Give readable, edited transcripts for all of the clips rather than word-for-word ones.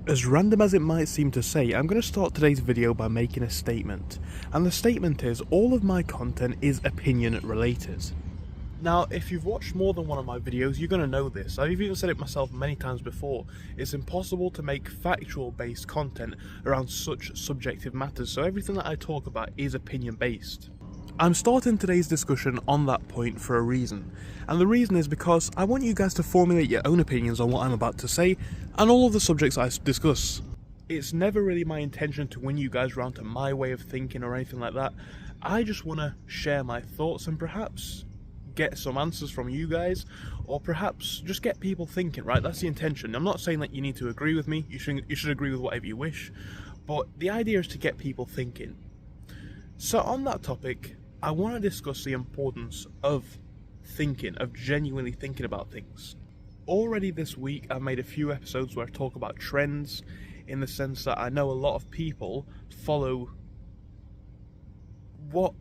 As random as it might seem to say, I'm going to start today's video by making a statement. And the statement is, all of my content is opinion related. Now, if you've watched more than one of my videos, you're going to know this. I've even said it myself many times before. It's impossible to make factual based content around such subjective matters, so everything that I talk about is opinion based. I'm starting today's discussion on that point for a reason, and the reason is because I want you guys to formulate your own opinions on what I'm about to say and all of the subjects I discuss. It's never really my intention to win you guys round to my way of thinking or anything like that. I just want to share my thoughts and perhaps get some answers from you guys, or perhaps just get people thinking, right? That's the intention. I'm not saying that you need to agree with me, you should agree with whatever you wish, but the idea is to get people thinking. So on that topic, I want to discuss the importance of thinking, of genuinely thinking about things. Already this week I've made a few episodes where I talk about trends, in the sense that I know a lot of people follow what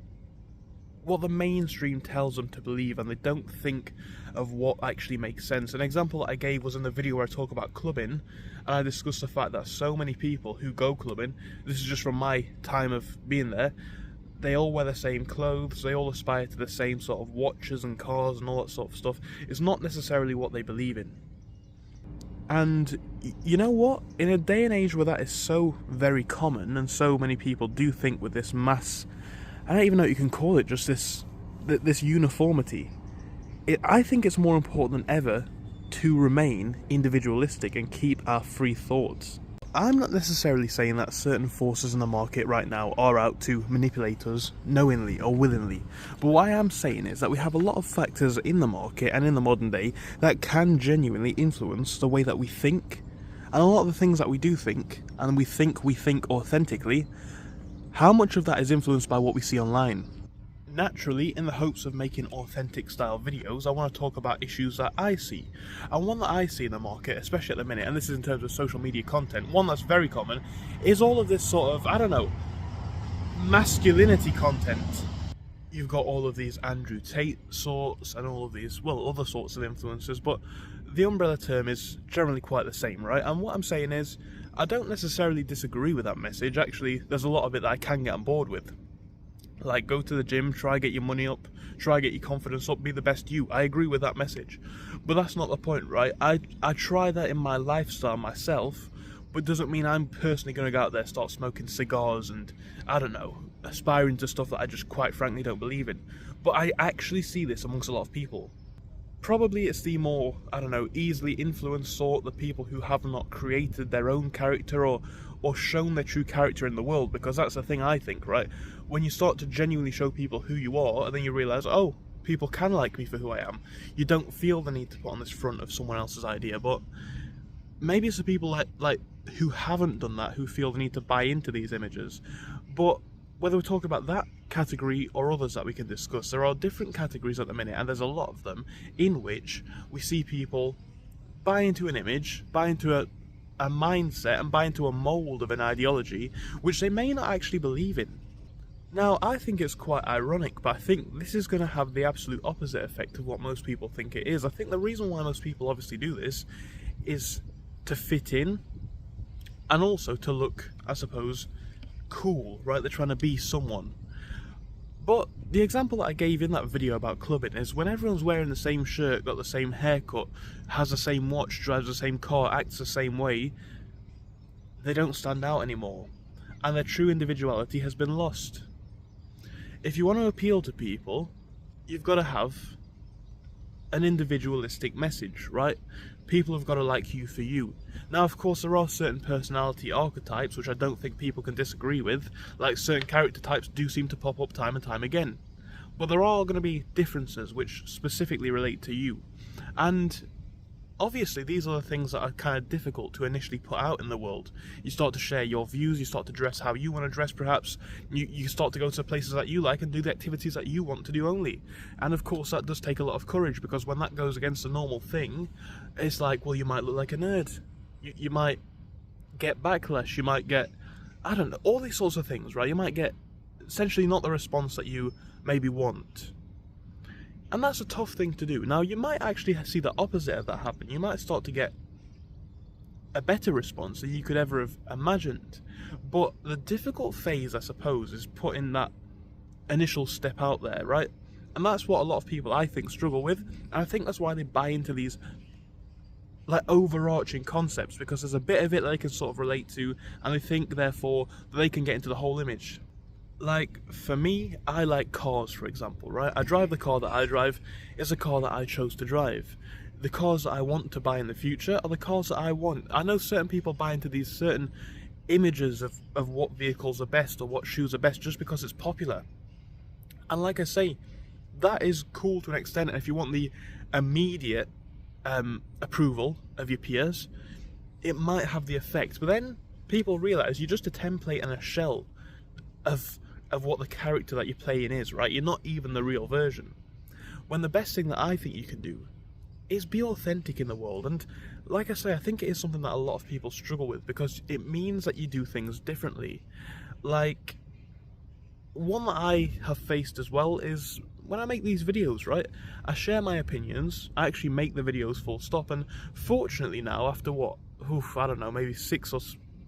the mainstream tells them to believe, and they don't think of what actually makes sense. An example that I gave was in the video where I talk about clubbing, and I discussed the fact that so many people who go clubbing, this is just from my time of being there, they all wear the same clothes, they all aspire to the same sort of watches and cars and all that sort of stuff. It's not necessarily what they believe in. And you know what? In a day and age where that is so very common and so many people do think with this mass, I don't even know what you can call it, just this uniformity, I think it's more important than ever to remain individualistic and keep our free thoughts. I'm not necessarily saying that certain forces in the market right now are out to manipulate us knowingly or willingly, but what I am saying is that we have a lot of factors in the market and in the modern day that can genuinely influence the way that we think, and a lot of the things that we do think, and we think authentically, how much of that is influenced by what we see online? Naturally, in the hopes of making authentic style videos, I want to talk about issues that I see. And one that I see in the market, especially at the minute, and this is in terms of social media content, one that's very common, is all of this sort of, I don't know, masculinity content. You've got all of these Andrew Tate sorts and all of these, well, other sorts of influencers, but the umbrella term is generally quite the same, right? And what I'm saying is, I don't necessarily disagree with that message. Actually, there's a lot of it that I can get on board with. Like, go to the gym, try get your money up, try get your confidence up, be the best you. I agree with that message. But that's not the point, right? I try that in my lifestyle myself, but it doesn't mean I'm personally going to go out there, start smoking cigars and, I don't know, aspiring to stuff that I just quite frankly don't believe in. But I actually see this amongst a lot of people. Probably it's the more, I don't know, easily influenced sort, the people who have not created their own character or shown their true character in the world, because that's the thing I think, right? When you start to genuinely show people who you are, and then you realise, oh, people can like me for who I am, you don't feel the need to put on this front of someone else's idea. But maybe it's the people like who haven't done that, who feel the need to buy into these images. But whether we're talking about that category or others that we can discuss, there are different categories at the minute, and there's a lot of them, in which we see people buy into an image, buy into a mindset, and buy into a mould of an ideology which they may not actually believe in. Now, I think it's quite ironic, but I think this is going to have the absolute opposite effect of what most people think it is. I think the reason why most people obviously do this is to fit in, and also to look, I suppose, cool, right? They're trying to be someone. But the example that I gave in that video about clubbing is when everyone's wearing the same shirt, got the same haircut, has the same watch, drives the same car, acts the same way, they don't stand out anymore, and their true individuality has been lost. If you want to appeal to people, you've got to have an individualistic message, right? People have got to like you for you. Now, of course, there are certain personality archetypes which I don't think people can disagree with, like certain character types do seem to pop up time and time again. But there are going to be differences which specifically relate to you. And obviously, these are the things that are kind of difficult to initially put out in the world. You start to share your views, you start to dress how you want to dress perhaps, you start to go to places that you like and do the activities that you want to do only. And of course that does take a lot of courage, because when that goes against the normal thing, it's like, well, you might look like a nerd. You might get backlash, you might get, I don't know, all these sorts of things, right? You might get essentially not the response that you maybe want. And that's a tough thing to do. Now, you might actually see the opposite of that happen. You might start to get a better response than you could ever have imagined. But the difficult phase, I suppose, is putting that initial step out there, right? And that's what a lot of people, I think, struggle with. And I think that's why they buy into these like overarching concepts, because there's a bit of it that they can sort of relate to, and they think therefore that they can get into the whole image. Like, for me, I like cars, for example, right? I drive the car that I drive. It's a car that I chose to drive. The cars that I want to buy in the future are the cars that I want. I know certain people buy into these certain images of what vehicles are best or what shoes are best just because it's popular. And like I say, that is cool to an extent, and if you want the immediate approval of your peers, it might have the effect. But then people realise you're just a template and a shell of what the character that you're playing is, right? You're not even the real version. When the best thing that I think you can do is be authentic in the world. And like I say, I think it is something that a lot of people struggle with, because it means that you do things differently. Like, one that I have faced as well is when I make these videos, right? I share my opinions, I actually make the videos full stop, and fortunately now, after I don't know, maybe 6 or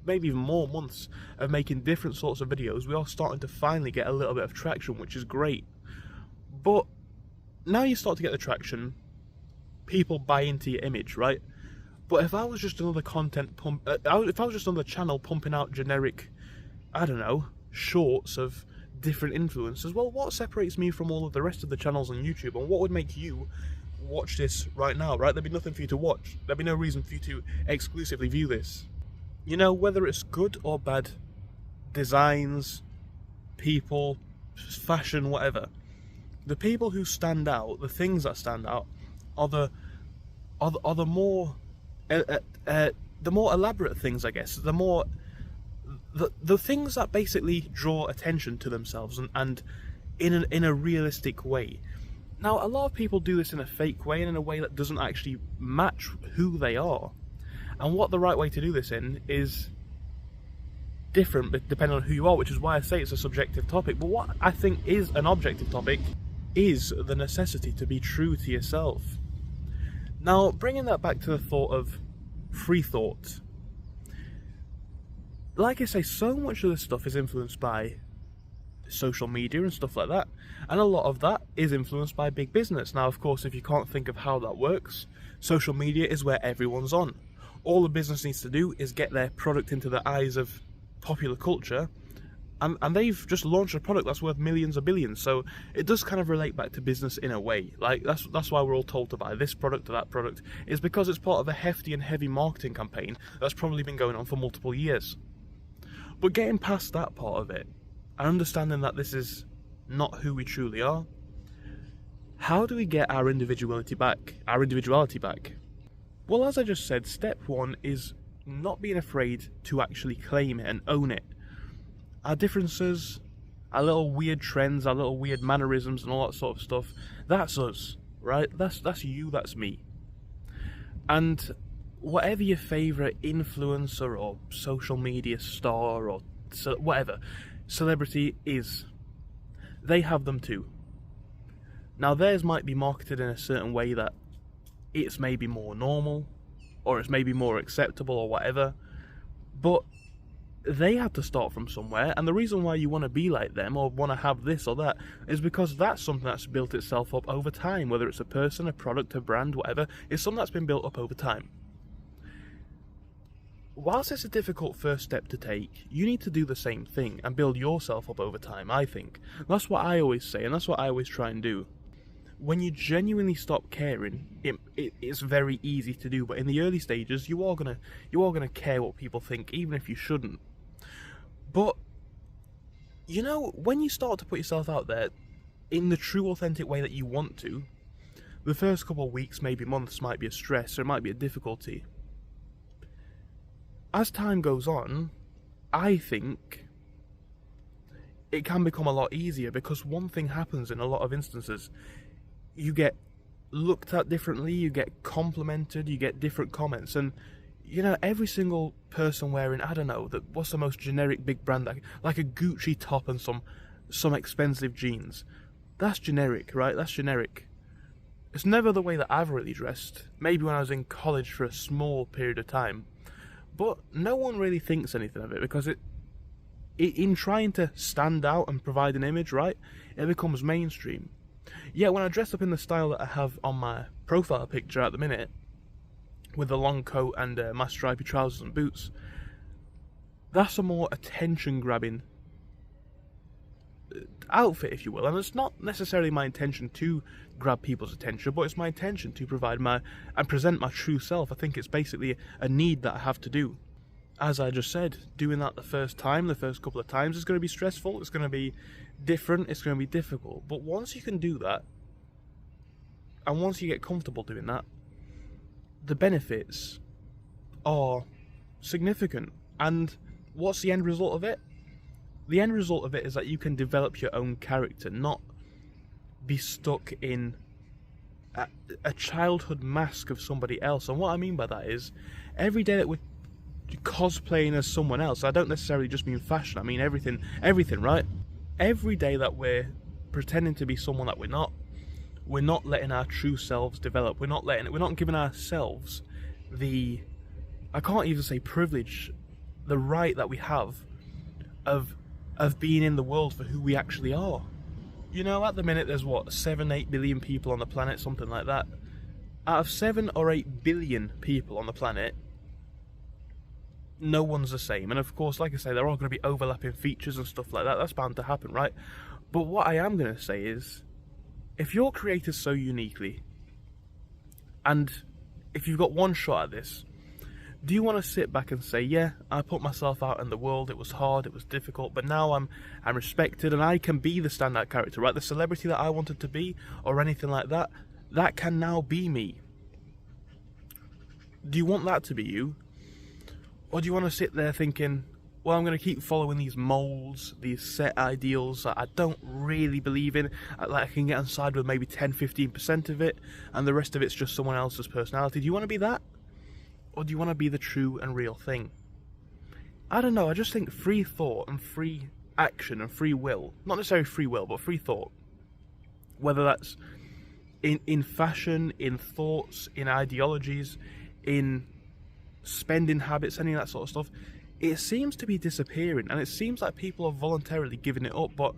maybe even more months of making different sorts of videos, we are starting to finally get a little bit of traction, which is great. But now you start to get the traction, people buy into your image, right? But if I was just another if I was just another channel pumping out generic, I don't know, shorts of different influencers, well, what separates me from all of the rest of the channels on YouTube, and what would make you watch this right now, right? There'd be nothing for you to watch. There'd be no reason for you to exclusively view this. You know, whether it's good or bad, designs, people, fashion, whatever, the people who stand out, the things that stand out, are the more elaborate things, I guess. The things that basically draw attention to themselves and in a realistic way. Now, a lot of people do this in a fake way and in a way that doesn't actually match who they are. And what the right way to do this in is different depending on who you are, which is why I say it's a subjective topic. But what I think is an objective topic is the necessity to be true to yourself. Now, bringing that back to the thought of free thought. Like I say, so much of this stuff is influenced by social media and stuff like that, and a lot of that is influenced by big business. Now, of course, if you can't think of how that works, social media is where everyone's on. All the business needs to do is get their product into the eyes of popular culture, and they've just launched a product that's worth millions or billions. So it does kind of relate back to business in a way. Like, that's why we're all told to buy this product or that product, is because it's part of a hefty and heavy marketing campaign that's probably been going on for multiple years. But getting past that part of it, and understanding that this is not who we truly are, how do we get our individuality back? Well, as I just said, step one is not being afraid to actually claim it and own it. Our differences, our little weird trends, our little weird mannerisms and all that sort of stuff, that's us, right? That's you, that's me. And whatever your favourite influencer or social media star or whatever celebrity is, they have them too. Now, theirs might be marketed in a certain way that it's maybe more normal, or it's maybe more acceptable or whatever, but they had to start from somewhere, and the reason why you want to be like them or want to have this or that is because that's something that's built itself up over time. Whether it's a person, a product, a brand, whatever, it's something that's been built up over time. Whilst it's a difficult first step to take, you need to do the same thing and build yourself up over time, I think. That's what I always say, and that's what I always try and do. When you genuinely stop caring, it's very easy to do, but in the early stages, you are gonna care what people think, even if you shouldn't. But, you know, when you start to put yourself out there in the true, authentic way that you want to, the first couple of weeks, maybe months, might be a stress, or it might be a difficulty. As time goes on, I think it can become a lot easier, because one thing happens in a lot of instances. You get looked at differently, you get complimented, you get different comments, and you know, every single person wearing, I don't know, what's the most generic big brand, like a Gucci top and some expensive jeans. That's generic, right? That's generic. It's never the way that I've really dressed. Maybe when I was in college for a small period of time. But no one really thinks anything of it because in trying to stand out and provide an image, right, it becomes mainstream. Yet when I dress up in the style that I have on my profile picture at the minute, with the long coat and my stripy trousers and boots, that's a more attention-grabbing outfit, if you will. And it's not necessarily my intention to grab people's attention, but it's my intention to provide and present my true self. I think it's basically a need that I have to do. As I just said, doing that the first couple of times is going to be stressful, it's going to be different, it's going to be difficult. But once you can do that, and once you get comfortable doing that, the benefits are significant. And what's the end result of it? The end result of it is that you can develop your own character, not be stuck in a childhood mask of somebody else. And what I mean by that is, every day that we're cosplaying as someone else, I don't necessarily just mean fashion, I mean everything, right? Every day that we're pretending to be someone that we're not letting our true selves develop. We're not giving ourselves the, I can't even say privilege, the right that we have of being in the world for who we actually are. You know, at the minute there's what, 7-8 billion people on the planet, something like that. Out of 7 or 8 billion people on the planet, no one's the same. And of course, like I say, there are going to be overlapping features and stuff like that. That's bound to happen, right? But what I am going to say is, if you're created so uniquely, and if you've got one shot at this, do you want to sit back and say, yeah, I put myself out in the world, it was hard, it was difficult, but now I'm respected and I can be the standout character, right? The celebrity that I wanted to be, or anything like that, that can now be me. Do you want that to be you? Or do you want to sit there thinking, well, I'm going to keep following these molds, these set ideals that I don't really believe in, like I can get on side with maybe 10-15% of it, and the rest of it's just someone else's personality? Do you want to be that? Or do you want to be the true and real thing? I don't know, I just think free thought and free action and free will, not necessarily free will, but free thought, whether that's in fashion, in thoughts, in ideologies, in spending habits, any of that sort of stuff, it seems to be disappearing, and it seems like people are voluntarily giving it up, but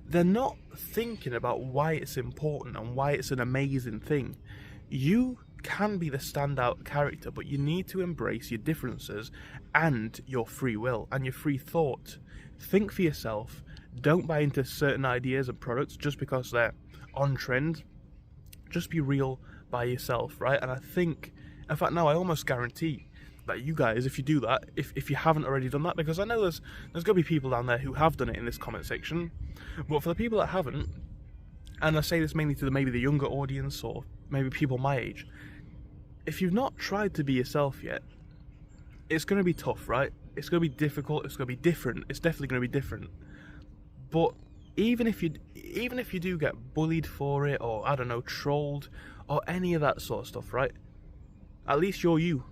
they're not thinking about why it's important and why it's an amazing thing. You can be the standout character, but you need to embrace your differences and your free will and your free thought. Think for yourself. Don't buy into certain ideas and products just because they're on trend. Just be real by yourself, right? And I think, in fact, now I almost guarantee that you guys, if you do that, if you haven't already done that, because I know there's going to be people down there who have done it in this comment section, but for the people that haven't, and I say this mainly to maybe the younger audience or maybe people my age, if you've not tried to be yourself yet, it's going to be tough, right? It's going to be difficult, it's going to be different, it's definitely going to be different. But even if you do get bullied for it, or I don't know, trolled, or any of that sort of stuff, right? At least you're you.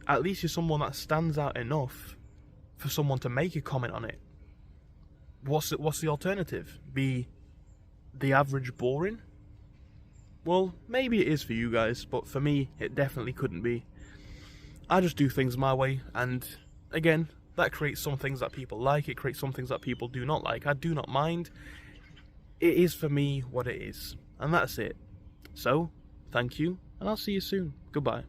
At least you're someone that stands out enough for someone to make a comment on it. What's the alternative? Be the average boring? Well, maybe it is for you guys, but for me, it definitely couldn't be. I just do things my way, and again, that creates some things that people like, it creates some things that people do not like. I do not mind. It is for me what it is, and that's it. So, thank you, and I'll see you soon. Goodbye.